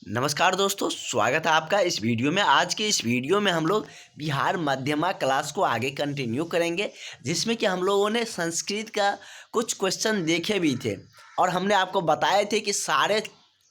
नमस्कार दोस्तों, स्वागत है आपका इस वीडियो में। आज के इस वीडियो में हम लोग बिहार मध्यमा क्लास को आगे कंटिन्यू करेंगे, जिसमें कि हम लोगों ने संस्कृत का कुछ क्वेश्चन देखे भी थे और हमने आपको बताए थे कि सारे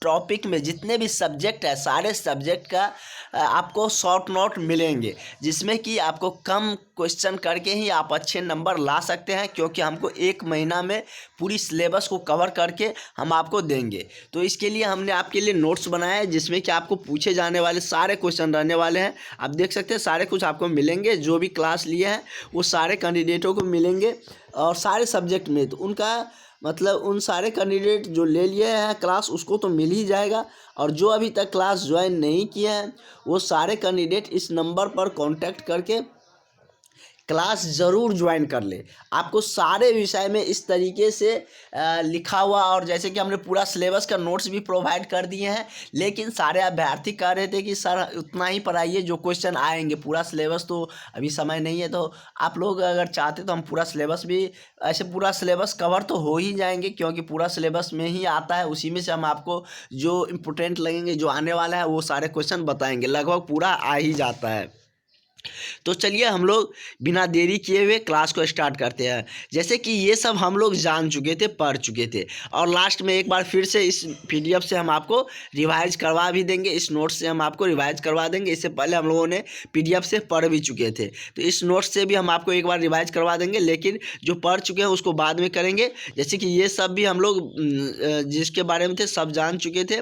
टॉपिक में जितने भी सब्जेक्ट है, सारे सब्जेक्ट का आपको शॉर्ट नोट मिलेंगे, जिसमें कि आपको कम क्वेश्चन करके ही आप अच्छे नंबर ला सकते हैं, क्योंकि हमको 1 महीना में पूरी सिलेबस को कवर करके हम आपको देंगे। तो इसके लिए हमने आपके लिए नोट्स बनाए हैं, जिसमें कि आपको पूछे जाने वाले सारे क्वेश्चन रहने वाले हैं। आप देख सकते हैं सारे कुछ आपको मिलेंगे, जो भी क्लास लिए हैं वो सारे कैंडिडेटों को मिलेंगे और सारे सब्जेक्ट में तो उनका मतलब उन सारे कैंडिडेट जो ले लिए हैं क्लास उसको तो मिल ही जाएगा, और जो अभी तक क्लास ज्वाइन नहीं किए हैं वो सारे कैंडिडेट इस नंबर पर कांटेक्ट करके क्लास ज़रूर ज्वाइन कर ले। आपको सारे विषय में इस तरीके से लिखा हुआ, और जैसे कि हमने पूरा सिलेबस का नोट्स भी प्रोवाइड कर दिए हैं, लेकिन सारे अभ्यर्थी कह रहे थे कि सर उतना ही पढ़ाइए जो क्वेश्चन आएंगे, पूरा सिलेबस तो अभी समय नहीं है। तो आप लोग अगर चाहते तो हम पूरा सिलेबस भी ऐसे पूरा सिलेबस कवर तो हो ही जाएंगे, क्योंकि पूरा सिलेबस में ही आता है, उसी में से हम आपको जो इम्पोर्टेंट लगेंगे, जो आने वाला है, वो सारे क्वेश्चन बताएंगे। लगभग पूरा आ ही जाता है। तो चलिए हम लोग बिना देरी किए हुए क्लास को स्टार्ट करते हैं। जैसे कि ये सब हम लोग जान चुके थे, पढ़ चुके थे, और लास्ट में एक बार फिर से इस पीडीएफ से हम आपको रिवाइज करवा भी देंगे, इस नोट से हम आपको रिवाइज करवा देंगे। इससे पहले हम लोगों ने पीडीएफ से पढ़ भी चुके थे, तो इस नोट से भी हम आपको एक बार रिवाइज करवा देंगे, लेकिन जो पढ़ चुके हैं उसको बाद में करेंगे। जैसे कि ये सब भी हम लोग जिसके बारे में थे सब जान चुके थे,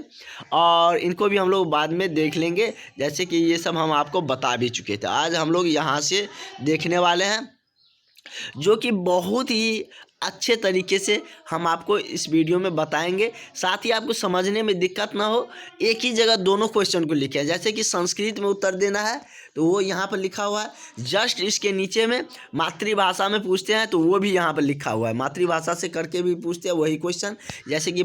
और इनको भी हम लोग बाद में देख लेंगे। जैसे कि ये सब हम आपको बता भी चुके थे। आज हम लोग यहाँ से देखने वाले हैं, जो कि बहुत ही अच्छे तरीके से हम आपको इस वीडियो में बताएंगे। साथ ही आपको समझने में दिक्कत ना हो, एक ही जगह दोनों क्वेश्चन को लिखे हैं। जैसे कि संस्कृत में उत्तर देना है तो वो यहाँ पर लिखा हुआ है, जस्ट इसके नीचे में मातृभाषा में पूछते हैं तो वो भी यहाँ पर लिखा हुआ है, मातृभाषा से करके भी पूछते हैं वही क्वेश्चन। जैसे कि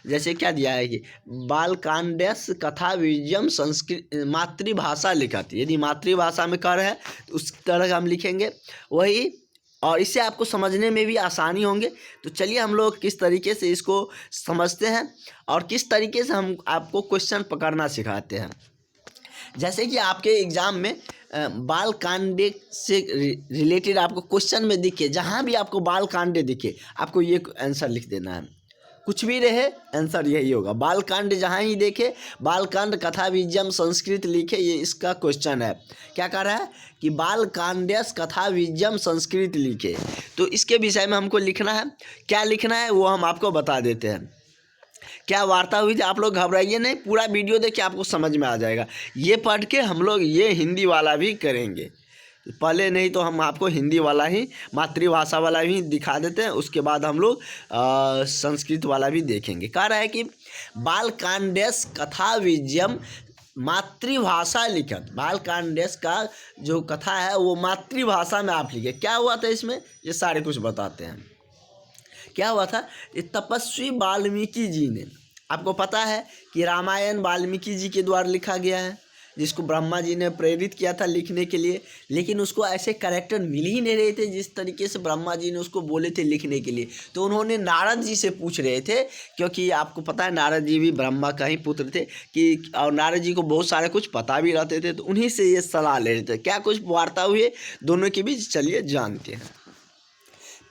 जैसे क्या दिया है कि बालकांडेस कथा विजयम संस्कृत मातृभाषा लिखत, यदि मातृभाषा में कर है तो उस तरह हम लिखेंगे वही, और इससे आपको समझने में भी आसानी होंगे। तो चलिए हम लोग किस तरीके से इसको समझते हैं और किस तरीके से हम आपको क्वेश्चन पकड़ना सिखाते हैं। जैसे कि आपके एग्ज़ाम में बाल कांडे से रिलेटेड आपको क्वेश्चन में दिखे, जहाँ भी आपको बाल कांडे दिखे आपको ये आंसर लिख देना है, कुछ भी रहे आंसर यही होगा। बाल कांड जहाँ ही देखे बाल कांड कथा विजयम संस्कृत लिखे, ये इसका क्वेश्चन है। क्या कह रहा है कि बाल कांडेस कथा विजयम संस्कृत लिखे, तो इसके विषय में हमको लिखना है। क्या लिखना है वो हम आपको बता देते हैं। क्या वार्ता हुई थी, आप लोग घबराइए नहीं, पूरा वीडियो देखिए आपको समझ में आ जाएगा। ये पढ़ के हम लोग ये हिंदी वाला भी करेंगे, पहले नहीं तो हम आपको हिंदी वाला ही मातृभाषा वाला ही दिखा देते हैं, उसके बाद हम लोग संस्कृत वाला भी देखेंगे। कह रहा है कि बालकांडेस कथा विजयम मातृभाषा लिखत, बालकांडेस का जो कथा है वो मातृभाषा में आप लिखे। क्या हुआ था इसमें, ये सारे कुछ बताते हैं। क्या हुआ था, ये तपस्वी वाल्मीकि जी ने, आपको पता है कि रामायण वाल्मीकि जी के द्वारा लिखा गया है, जिसको ब्रह्मा जी ने प्रेरित किया था लिखने के लिए, लेकिन उसको ऐसे कैरेक्टर मिल ही नहीं रहे थे जिस तरीके से ब्रह्मा जी ने उसको बोले थे लिखने के लिए। तो उन्होंने नारद जी से पूछ रहे थे, क्योंकि आपको पता है नारद जी भी ब्रह्मा का ही पुत्र थे, कि और नारद जी को बहुत सारे कुछ पता भी रहते थे, तो उन्हीं से ये सलाह ले रहे थे। क्या कुछ वार्ता हुई दोनों के बीच, चलिए जानते हैं।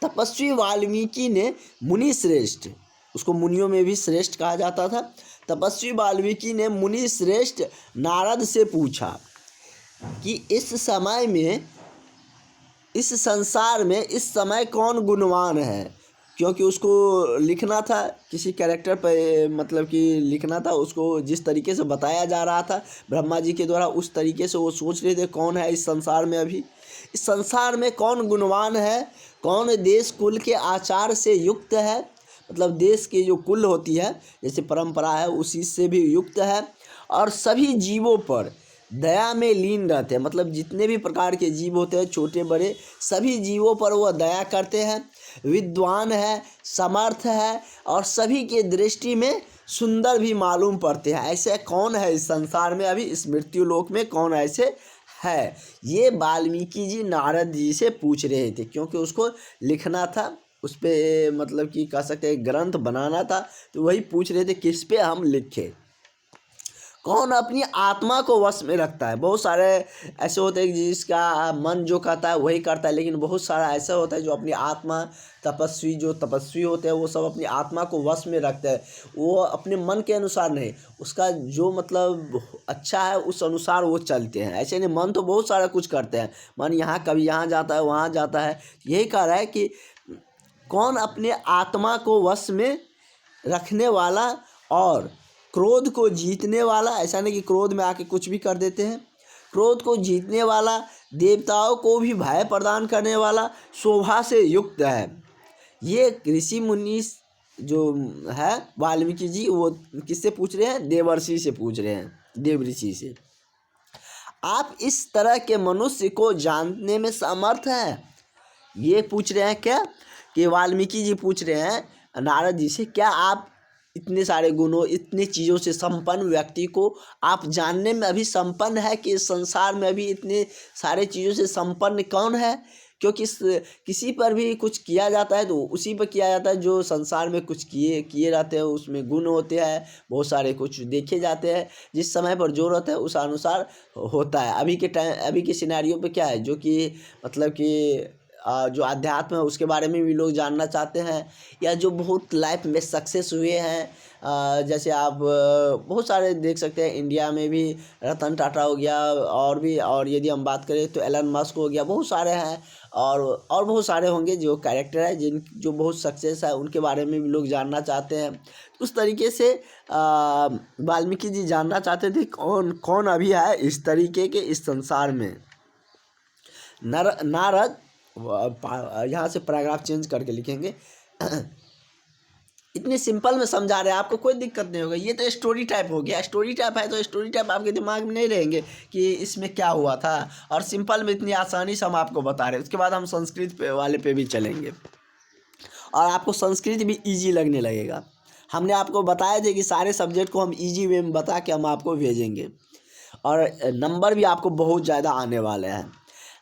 तपस्वी वाल्मीकि ने मुनि श्रेष्ठ, उसको मुनियों में भी श्रेष्ठ कहा जाता था, तपस्वी वाल्मीकि ने मुनि श्रेष्ठ नारद से पूछा कि इस समय में, इस संसार में इस समय कौन गुणवान है। क्योंकि उसको लिखना था किसी कैरेक्टर पर, मतलब कि लिखना था उसको जिस तरीके से बताया जा रहा था ब्रह्मा जी के द्वारा, उस तरीके से वो सोच रहे थे कौन है इस संसार में, अभी इस संसार में कौन गुणवान है, कौन देश कुल के आचार से युक्त है, मतलब देश की जो कुल होती है जैसे परंपरा है उसी से भी युक्त है, और सभी जीवों पर दया में लीन रहते हैं, मतलब जितने भी प्रकार के जीव होते हैं छोटे बड़े सभी जीवों पर वह दया करते हैं, विद्वान है, समर्थ है, और सभी के दृष्टि में सुंदर भी मालूम पड़ते हैं। ऐसे कौन है इस संसार में, अभी इस मृत्यु लोक में कौन ऐसे है। ये वाल्मीकि जी नारद जी से पूछ रहे थे, क्योंकि उसको लिखना था, उस पर मतलब कि कह सकते हैं ग्रंथ बनाना था, तो वही पूछ रहे थे किस पे हम लिखें। कौन अपनी आत्मा को वश में रखता है। बहुत सारे ऐसे होते हैं जिसका मन जो कहता है वही करता है, लेकिन बहुत सारा ऐसा होता है जो अपनी आत्मा जो तपस्वी होते हैं वो सब अपनी आत्मा को वश में रखते हैं। वो अपने मन के अनुसार नहीं, उसका जो मतलब अच्छा है उस अनुसार वो चलते हैं। ऐसे नहीं, मन तो बहुत सारा कुछ करते हैं, मन यहाँ कभी यहाँ जाता है वहाँ जाता है। यही कह रहा है कि कौन अपने आत्मा को वश में रखने वाला और क्रोध को जीतने वाला, ऐसा नहीं कि क्रोध में आके कुछ भी कर देते हैं, क्रोध को जीतने वाला, देवताओं को भी भय प्रदान करने वाला, शोभा से युक्त है। ये ऋषि मुनि जो है वाल्मीकि जी, वो किससे पूछ रहे हैं? देवर्षि से पूछ रहे हैं, देव ऋषि से। आप इस तरह के मनुष्य को जानने में समर्थ हैं? ये पूछ रहे हैं क्या, कि वाल्मीकि जी पूछ रहे हैं नारद जी से, क्या आप इतने सारे गुणों, इतने चीज़ों से संपन्न व्यक्ति को आप जानने में अभी संपन्न है कि इस संसार में अभी इतने सारे चीज़ों से संपन्न कौन है? क्योंकि किसी पर भी कुछ किया जाता है तो उसी पर किया जाता है जो संसार में कुछ किए रहते हैं, उसमें गुण होते हैं, बहुत सारे कुछ देखे जाते हैं, जिस समय पर जो रहता है उस अनुसार होता है। अभी के सिनेरियो पे क्या है, जो कि मतलब कि जो अध्यात्म है उसके बारे में भी लोग जानना चाहते हैं, या जो बहुत लाइफ में सक्सेस हुए हैं। जैसे आप बहुत सारे देख सकते हैं, इंडिया में भी रतन टाटा हो गया, और यदि हम बात करें तो एलन मस्क हो गया, बहुत सारे हैं, और बहुत सारे होंगे जो कैरेक्टर है जो बहुत सक्सेस है, उनके बारे में भी लोग जानना चाहते हैं। उस तरीके से वाल्मीकि जी जानना चाहते थे कौन कौन अभी है इस तरीके के इस संसार में। नारद यहाँ से पैराग्राफ चेंज करके लिखेंगे। इतने सिंपल में समझा रहे हैं, आपको कोई दिक्कत नहीं होगा। ये तो स्टोरी टाइप हो गया, स्टोरी टाइप है तो स्टोरी टाइप आपके दिमाग में नहीं रहेंगे कि इसमें क्या हुआ था, और सिंपल में इतनी आसानी से हम आपको बता रहे हैं। उसके बाद हम संस्कृत वाले पे भी चलेंगे और आपको संस्कृत भी ईजी लगने लगेगा। हमने आपको बताया थे कि सारे सब्जेक्ट को हम ईजी वे में बता के हम आपको भेजेंगे, और नंबर भी आपको बहुत ज़्यादा आने वाले हैं।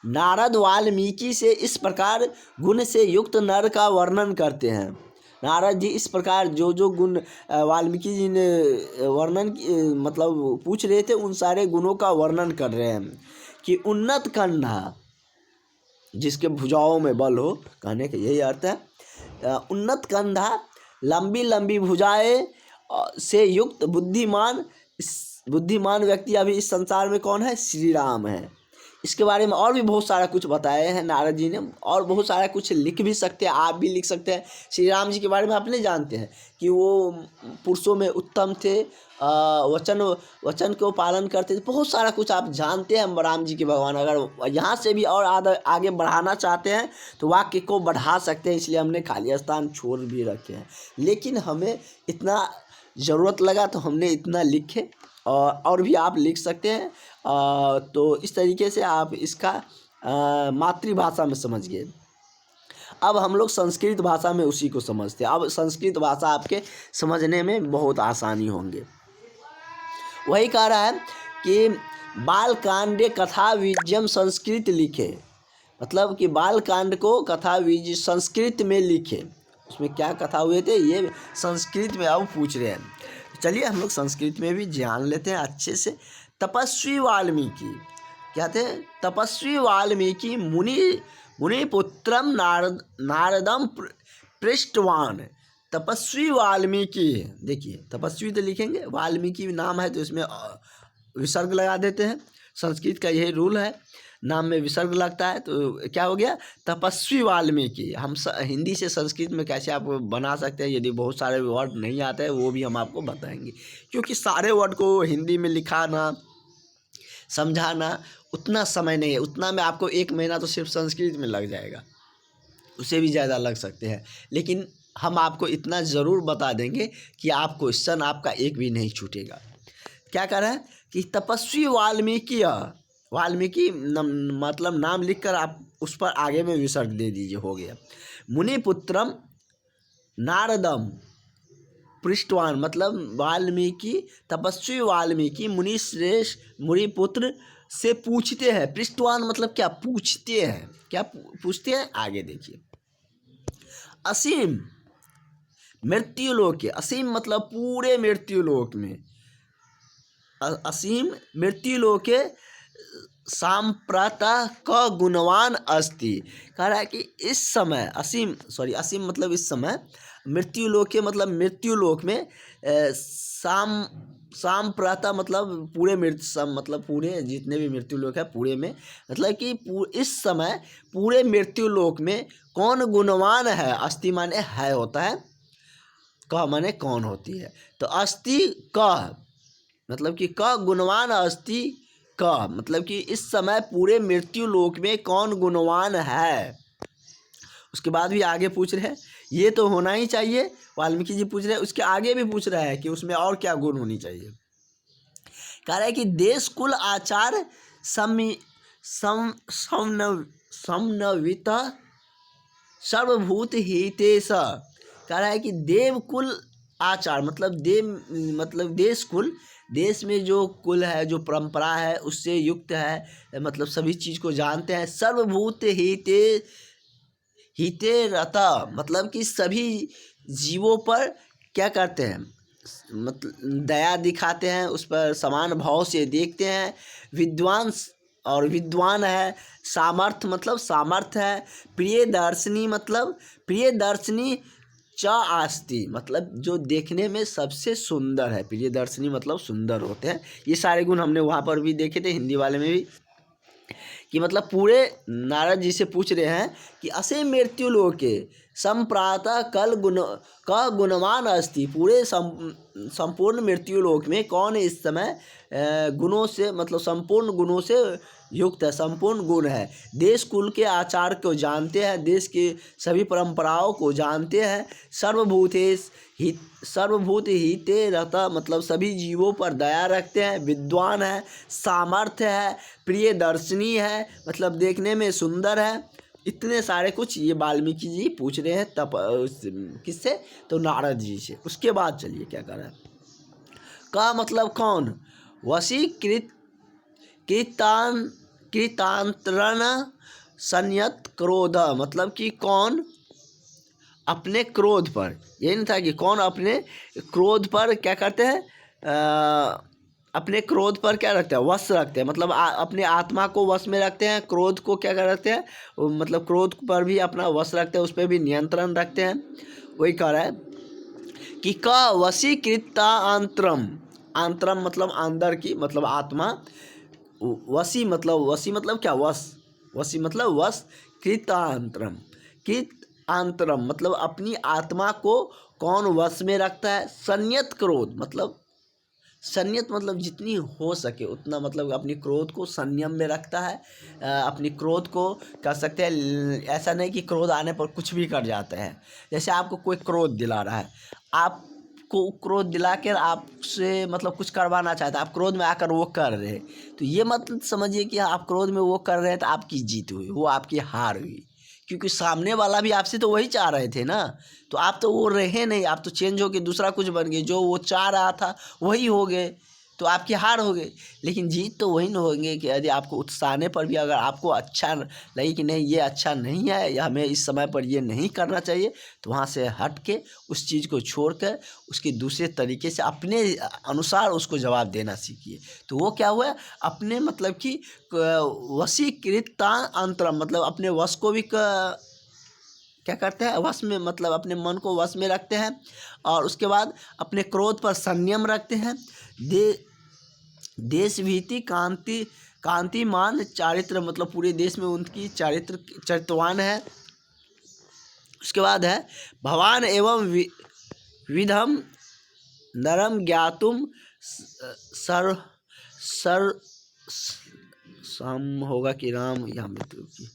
नारद वाल्मीकि से इस प्रकार गुण से युक्त नर का वर्णन करते हैं। नारद जी इस प्रकार जो गुण वाल्मीकि जी ने मतलब पूछ रहे थे, उन सारे गुणों का वर्णन कर रहे हैं कि उन्नत कंधा, जिसके भुजाओं में बल हो, कहने का यही अर्थ है। उन्नत कंधा, लंबी लंबी भुजाएं से युक्त बुद्धिमान व्यक्ति अभी इस संसार में कौन है? श्री राम है। इसके बारे में और भी बहुत सारा कुछ बताए हैं नारद जी ने, और बहुत सारा कुछ लिख भी सकते हैं, आप भी लिख सकते हैं। श्री राम जी के बारे में आप नहीं जानते हैं कि वो पुरुषों में उत्तम थे, वचन को पालन करते थे, बहुत सारा कुछ आप जानते हैं राम जी के भगवान। अगर यहाँ से भी और आगे बढ़ाना चाहते हैं तो वाक्य को बढ़ा सकते हैं, इसलिए हमने खाली स्थान छोड़ भी रखे हैं। लेकिन हमें इतना ज़रूरत लगा तो हमने इतना लिखे, और भी आप लिख सकते हैं। तो इस तरीके से आप इसका मातृभाषा में समझ गए। अब हम लोग संस्कृत भाषा में उसी को समझते हैं। अब संस्कृत भाषा आपके समझने में बहुत आसानी होंगे। वही कह रहा है कि बालकांडे कथा विजयम संस्कृत लिखे, मतलब कि बालकांड को कथा विजय संस्कृत में लिखे। उसमें क्या कथा हुए थे ये संस्कृत में अब पूछ रहे हैं। चलिए हम लोग संस्कृत में भी जान लेते हैं अच्छे से। तपस्वी वाल्मीकि क्या थे? तपस्वी वाल्मीकि मुनि पुत्रम नारदम पृष्ठवान। तपस्वी वाल्मीकि, देखिए तपस्वी तो लिखेंगे, वाल्मीकि नाम है तो इसमें विसर्ग लगा देते हैं। संस्कृत का यही रूल है, नाम में विसर्ग लगता है तो क्या हो गया? तपस्वी वाल्मीकि। हम हिंदी से संस्कृत में कैसे आप बना सकते हैं, यदि बहुत सारे वर्ड नहीं आते हैं वो भी हम आपको बताएंगे, क्योंकि सारे वर्ड को हिंदी में लिखाना समझाना उतना समय नहीं है। उतना में आपको 1 महीना तो सिर्फ संस्कृत में लग जाएगा, उससे भी ज़्यादा लग सकते हैं। लेकिन हम आपको इतना ज़रूर बता देंगे कि आप क्वेश्चन आपका एक भी नहीं छूटेगा। क्या कह रहा है कि तपस्वी वाल्मीकि मतलब नाम लिखकर आप उस पर आगे में विसर्ग दे दीजिए, हो गया। मुनिपुत्रम नारदम पृष्ठवान, मतलब वाल्मीकि, तपस्वी वाल्मीकि मुनि श्रेष्ठ मुनिपुत्र से पूछते हैं। पृष्ठवान मतलब क्या? पूछते हैं। क्या पूछते हैं? आगे देखिए। असीम मृत्युलोक के, असीम मतलब पूरे मृत्युलोक में, असीम मृत्युलोके सांप्रतः क गुणवान अस्ति। कह रहा है कि इस समय असीम मतलब इस समय, मृत्युलोके मतलब मृत्युलोक में, सांप्रतः मतलब पूरे मतलब पूरे जितने भी मृत्युलोक है पूरे में, मतलब कि इस समय पूरे मृत्युलोक में कौन गुणवान है। अस्ति माने है होता है, क माने कौन होती है, तो अस्ति क मतलब कि क गुणवान अस्ति क मतलब कि इस समय पूरे मृत्युलोक में कौन गुणवान है। उसके बाद भी आगे पूछ रहे हैं, ये तो होना ही चाहिए, वाल्मीकि जी पूछ रहे हैं, उसके आगे भी पूछ रहे हैं कि उसमें और क्या गुण होनी चाहिए। कह रहे हैं कि देश कुल आचार समन्वित सर्वभूत हितेश। कह रहा है कि देव कुल आचार मतलब देश कुल, देश में जो कुल है, जो परंपरा है उससे युक्त है, मतलब सभी चीज़ को जानते हैं। सर्वभूत हिते रता मतलब कि सभी जीवों पर क्या करते हैं, मतलब दया दिखाते हैं, उस पर समान भाव से देखते हैं। विद्वान है। सामर्थ्य मतलब सामर्थ्य है। प्रियदर्शनी मतलब प्रियदर्शनी च आस्ति मतलब जो देखने में सबसे सुंदर है। प्रियदर्शनी मतलब सुंदर होते हैं। ये सारे गुण हमने वहाँ पर भी देखे थे, हिंदी वाले में भी, कि मतलब पूरे नारद जी से पूछ रहे हैं कि असे मृत्युलोके संप्रातः का गुणवान अस्ति। पूरे संपूर्ण मृत्युलोक में कौन इस समय गुणों से मतलब संपूर्ण गुणों से युक्त है, संपूर्ण गुण है। देश कुल के आचार को जानते हैं, देश के सभी परंपराओं को जानते हैं। सर्वभूत हिते रहता मतलब सभी जीवों पर दया रखते हैं। विद्वान है, सामर्थ्य है, प्रियदर्शनी है मतलब देखने में सुंदर है। इतने सारे कुछ ये वाल्मीकि जी पूछ रहे हैं किससे, तो नारद जी से। उसके बाद चलिए क्या कर रहे हैं, का मतलब कौन, वशीकृत कृतांतरण संयत क्रोध मतलब कि कौन अपने क्रोध पर, ये नहीं था कि कौन अपने क्रोध पर क्या करते हैं, अपने क्रोध पर क्या रखते हैं, वश रखते हैं, मतलब अपने आत्मा को वश में रखते हैं। क्रोध को क्या करते हैं, मतलब क्रोध पर भी अपना वश रखते हैं, उस पर भी नियंत्रण रखते हैं। वही कह रहा है कि क वशीकृता आंतरम मतलब अंदर की मतलब आत्मा। वशी मतलब क्या, वशी मतलब वश। कृत आंतरम मतलब अपनी आत्मा को कौन वश में रखता है। संयत मतलब जितनी हो सके उतना मतलब अपनी क्रोध को संयम में रखता है। अपनी क्रोध को कह सकते हैं, ऐसा नहीं कि क्रोध आने पर कुछ भी कर जाते हैं। जैसे आपको कोई क्रोध दिला रहा है, आपको क्रोध दिला कर आपसे मतलब कुछ करवाना चाहता है, आप क्रोध में आकर वो कर रहे हैं, तो ये मत समझिए कि आप क्रोध में वो कर रहे हैं तो आपकी जीत हुई, वो आपकी हार हुई। क्योंकि सामने वाला भी आपसे तो वही चाह रहे थे ना, तो आप तो वो रहे नहीं, आप तो चेंज हो के दूसरा कुछ बन गए। जो वो चाह रहा था वही हो गए, तो आपकी हार हो गई। लेकिन जीत तो वही न होंगे कि यदि आपको उकसाने पर भी अगर आपको अच्छा लगे कि नहीं ये अच्छा नहीं है या हमें इस समय पर ये नहीं करना चाहिए, तो वहाँ से हट के उस चीज़ को छोड़ कर उसके दूसरे तरीके से अपने अनुसार उसको जवाब देना सीखिए। तो वो क्या हुआ, अपने मतलब कि वशीकृता अंतरम मतलब अपने वश को भी क्या करते हैं, वश में मतलब अपने मन को वश में रखते हैं। और उसके बाद अपने क्रोध पर संयम रखते हैं। देश भीति कांतिमान चारित्र मतलब पूरे देश में उनकी चरित्रवान है। उसके बाद है भवान एवं विधम नरम ज्ञातुम सम होगा कि राम या मृत्यु की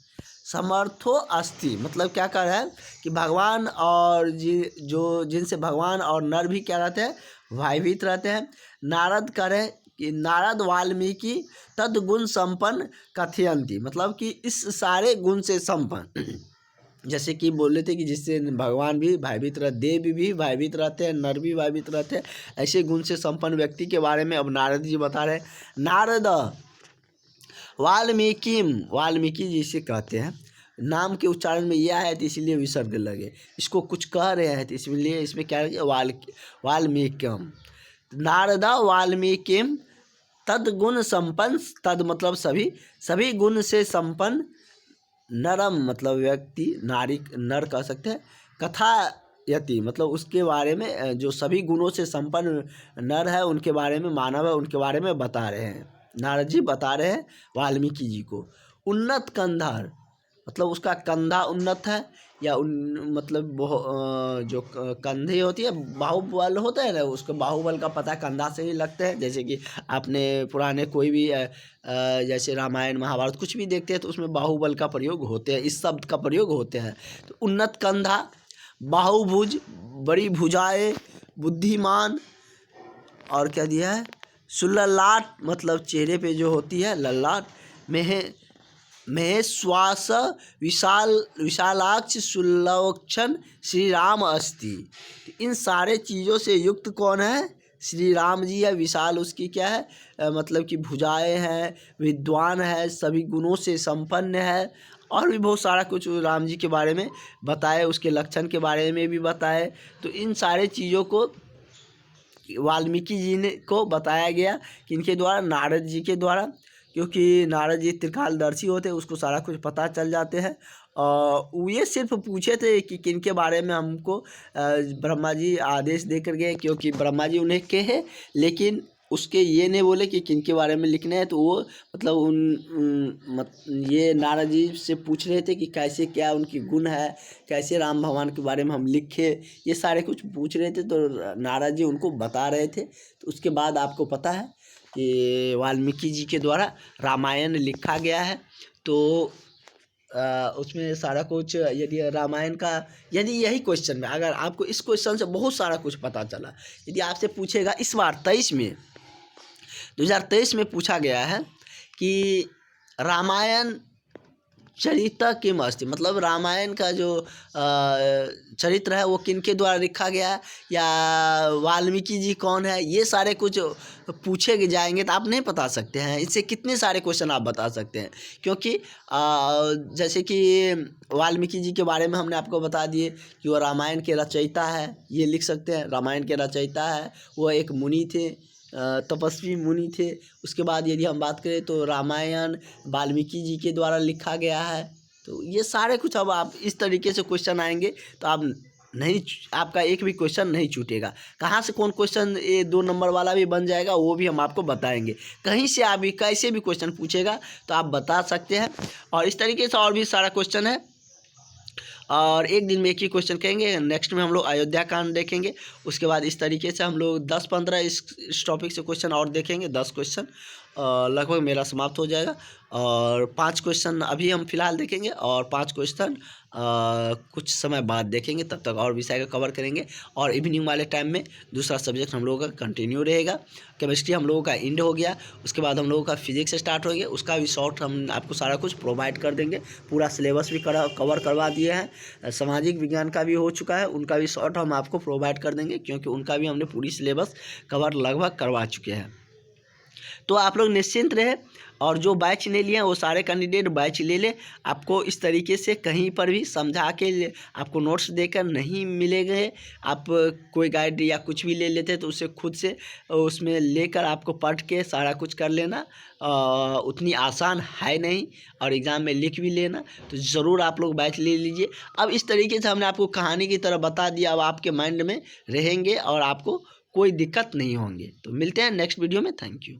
समर्थो अस्ति मतलब क्या कर रहा है कि भगवान और जिनसे भगवान और नर भी क्या रहते हैं, भयभीत रहते हैं। नारद करे कि नारद वाल्मीकि तद गुण संपन्न कथयंती मतलब कि इस सारे गुण से संपन्न जैसे कि बोले थे कि जिससे भगवान भी भयभीत रहते, देव भी भयभीत रहते हैं, नर भी भयभीत रहते हैं, ऐसे गुण से संपन्न व्यक्ति के बारे में अब नारद जी बता रहे हैं। नारद वाल्मीकि जी से कहते हैं, नाम के उच्चारण में यह है तो इसलिए विसर्ग लगे, इसको कुछ कह रहे हैं तो इसलिए इसमें क्या है वाल्मीकिम। नारदा वाल्मीकिम तद गुण संपन्न, तद मतलब सभी, सभी गुण से संपन्न, नरम मतलब व्यक्ति, नारी नर कह सकते हैं, कथा यति मतलब उसके बारे में, जो सभी गुणों से संपन्न नर है उनके बारे में, मानव है उनके बारे में बता रहे हैं। नारद जी बता रहे हैं वाल्मीकि जी को। उन्नत कंधार मतलब उसका कंधा उन्नत है, या मतलब जो कंधे होती है, बाहुबल होता है ना, उसको बाहुबल का पता कंधा से ही लगता है। जैसे कि आपने पुराने कोई भी जैसे रामायण महाभारत कुछ भी देखते हैं तो उसमें बाहुबल का प्रयोग होते हैं, इस शब्द का प्रयोग होते हैं। तो उन्नत कंधा, बाहुभुज बड़ी भुजाएं, बुद्धिमान, और क्या दिया है, सुललाट मतलब चेहरे पे जो होती है ललाट, महेश्वास विशालाक्ष सुलक्षण श्री राम अस्ति। इन सारे चीज़ों से युक्त कौन है, श्री राम जी है। विशाल उसकी क्या है, मतलब कि भुजाएं हैं, विद्वान है, सभी गुणों से संपन्न है, और भी बहुत सारा कुछ राम जी के बारे में बताए, उसके लक्षण के बारे में भी बताए। तो इन सारे चीज़ों को वाल्मीकि जी ने को बताया गया कि इनके द्वारा, नारद जी के द्वारा, क्योंकि नारद जी त्रिकालदर्शी होते, उसको सारा कुछ पता चल जाते हैं। और ये सिर्फ पूछे थे कि किन के बारे में हमको ब्रह्मा जी आदेश देकर गए, क्योंकि ब्रह्मा जी उन्हें कहे, लेकिन उसके ये नहीं बोले कि किन के बारे में लिखना है। तो वो मतलब ये नारद जी से पूछ रहे थे कि कैसे क्या उनकी गुण है, कैसे राम भगवान के बारे में हम लिखे, ये सारे कुछ पूछ रहे थे। तो नारद जी उनको बता रहे थे। तो उसके बाद आपको पता है कि वाल्मीकि जी के द्वारा रामायण लिखा गया है। तो उसमें सारा कुछ, यदि रामायण का, यदि यही क्वेश्चन में, अगर आपको इस क्वेश्चन से बहुत सारा कुछ पता चला, यदि आपसे पूछेगा इस बार 2023 में पूछा गया है कि रामायण चरित्र किम अस्ति, मतलब रामायण का जो चरित्र है वो किनके द्वारा लिखा गया है, या वाल्मीकि जी कौन है, ये सारे कुछ पूछे जाएंगे तो आप नहीं बता सकते हैं। इससे कितने सारे क्वेश्चन आप बता सकते हैं, क्योंकि जैसे कि वाल्मीकि जी के बारे में हमने आपको बता दिए कि वो रामायण के रचयिता है, ये लिख सकते हैं, रामायण के रचयिता है, वो एक मुनि थे, तपस्वी मुनि थे। उसके बाद यदि हम बात करें तो रामायण वाल्मीकि जी के द्वारा लिखा गया है। तो ये सारे कुछ, अब आप इस तरीके से क्वेश्चन आएंगे तो आप नहीं, आपका एक भी क्वेश्चन नहीं छूटेगा। कहाँ से कौन क्वेश्चन ये 2 नंबर वाला भी बन जाएगा वो भी हम आपको बताएंगे। कहीं से आप भी कैसे भी क्वेश्चन पूछेगा तो आप बता सकते हैं। और इस तरीके से और भी सारा क्वेश्चन है, और एक दिन में एक ही क्वेश्चन कहेंगे। नेक्स्ट में हम लोग अयोध्या कांड देखेंगे। उसके बाद इस तरीके से हम लोग 10-15 इस टॉपिक से क्वेश्चन और देखेंगे। 10 क्वेश्चन लगभग मेरा समाप्त हो जाएगा। और 5 क्वेश्चन अभी हम फिलहाल देखेंगे, और 5 क्वेश्चन कुछ समय बाद देखेंगे। तब तक और विषय का कवर करेंगे। और इवनिंग वाले टाइम में दूसरा सब्जेक्ट हम लोगों का कंटिन्यू रहेगा। केमिस्ट्री हम लोगों का एंड हो गया, उसके बाद हम लोगों का फिजिक्स स्टार्ट हो गया। उसका भी शॉर्ट हम आपको सारा कुछ प्रोवाइड कर देंगे। पूरा सिलेबस भी कवर करवा दिए हैं। सामाजिक विज्ञान का भी हो चुका है, उनका भी शॉर्ट हम आपको प्रोवाइड कर देंगे, क्योंकि उनका भी हमने पूरी सिलेबस कवर लगभग करवा चुके हैं। तो आप लोग निश्चिंत रहे। और जो बैच नहीं लिए वो सारे कैंडिडेट बैच ले ले। आपको इस तरीके से कहीं पर भी समझा के आपको नोट्स देकर नहीं मिलेंगे। आप कोई गाइड या कुछ भी ले लेते तो उसे खुद से उसमें लेकर आपको पढ़ के सारा कुछ कर लेना उतनी आसान है नहीं, और एग्ज़ाम में लिख भी लेना। तो ज़रूर आप लोग बैच ले लीजिए। अब इस तरीके से हमने आपको कहानी की तरह बता दिया, अब आपके माइंड में रहेंगे और आपको कोई दिक्कत नहीं होंगे। तो मिलते हैं नेक्स्ट वीडियो में। Thank you.